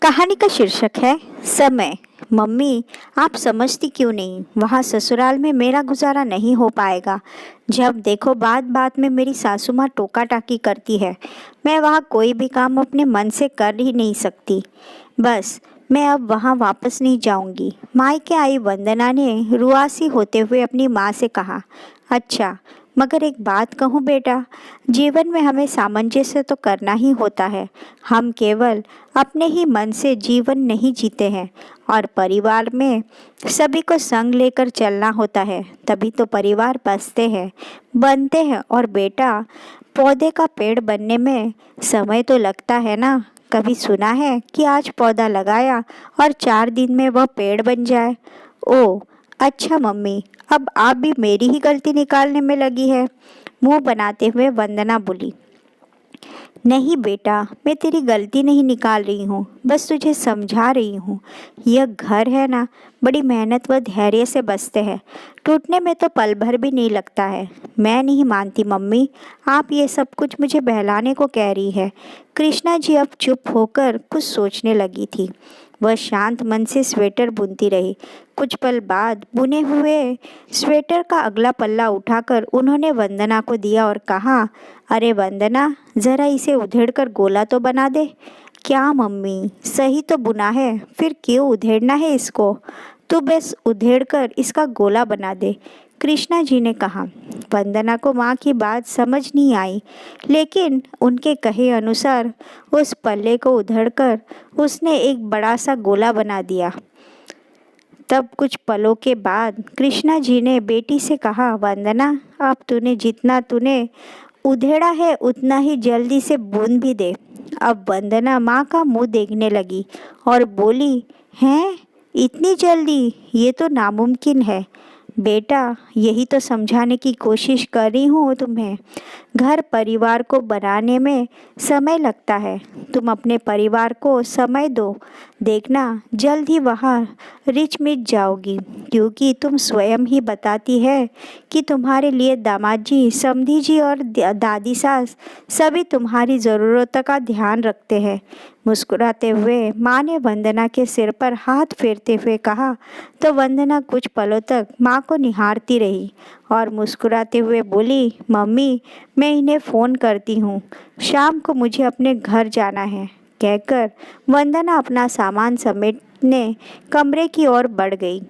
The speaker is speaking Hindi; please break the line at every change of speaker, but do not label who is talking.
कहानी का शीर्षक है समय। मम्मी, आप समझती क्यों नहीं? वहाँ ससुराल में मेरा गुजारा नहीं हो पाएगा। जब देखो बात बात में मेरी सासू माँ टोका टाकी करती है। मैं वहाँ कोई भी काम अपने मन से कर ही नहीं सकती। बस मैं अब वहाँ वापस नहीं जाऊंगी। मायके आई वंदना ने रुआसी होते हुए अपनी माँ से कहा। अच्छा, मगर एक बात कहूँ बेटा, जीवन में हमें सामंजस्य तो करना ही होता है। हम केवल अपने ही मन से जीवन नहीं जीते हैं और परिवार में सभी को संग लेकर चलना होता है, तभी तो परिवार बसते हैं, बनते हैं। और बेटा, पौधे का पेड़ बनने में समय तो लगता है ना। कभी सुना है कि आज पौधा लगाया और 4 दिन में वह पेड़ बन जाए? ओ अच्छा मम्मी, अब आप भी मेरी ही गलती निकालने में लगी है। मुंह बनाते हुए वंदना बोली। नहीं बेटा, मैं तेरी गलती नहीं निकाल रही हूँ, बस तुझे समझा रही हूँ। यह घर है ना, बड़ी मेहनत व धैर्य से बसते हैं। टूटने में तो पल भर भी नहीं लगता है। मैं नहीं मानती मम्मी, आप ये सब कुछ मुझे बहलाने को कह रही है। कृष्णा जी अब चुप होकर कुछ सोचने लगी थी। वह शांत मन से स्वेटर बुनती रही। कुछ पल बाद बुने हुए स्वेटर का अगला पल्ला उठाकर उन्होंने वंदना को दिया और कहा, अरे वंदना, ज़रा इसे उधेड़कर गोला तो बना दे। क्या मम्मी, सही तो बुना है, फिर क्यों उधेड़ना है इसको? तू बस उधेड़कर इसका गोला बना दे, कृष्णा जी ने कहा। वंदना को माँ की बात समझ नहीं आई, लेकिन उनके कहे अनुसार उस पल्ले को उधेड़कर उसने एक बड़ा सा गोला बना दिया। तब कुछ पलों के बाद कृष्णा जी ने बेटी से कहा, वंदना, अब तूने उधेड़ा है उतना ही जल्दी से बुन भी दे। अब वंदना माँ का मुंह देखने लगी और बोली, हैं, इतनी जल्दी? ये तो नामुमकिन है। बेटा, यही तो समझाने की कोशिश कर रही हूँ तुम्हें। घर परिवार को बनाने में समय लगता है। तुम अपने परिवार को समय दो, देखना जल्द ही वहाँ रिच मिच जाओगी, क्योंकि तुम स्वयं ही बताती है कि तुम्हारे लिए दामाद जी, समधी जी और दादी सास सभी तुम्हारी ज़रूरतों का ध्यान रखते हैं। मुस्कुराते हुए माँ ने वंदना के सिर पर हाथ फेरते हुए कहा। तो वंदना कुछ पलों तक माँ को निहारती रही और मुस्कुराते हुए बोली, मम्मी, मैं इन्हें फ़ोन करती हूँ, शाम को मुझे अपने घर जाना है। कहकर वंदना अपना सामान समेटने कमरे की ओर बढ़ गई।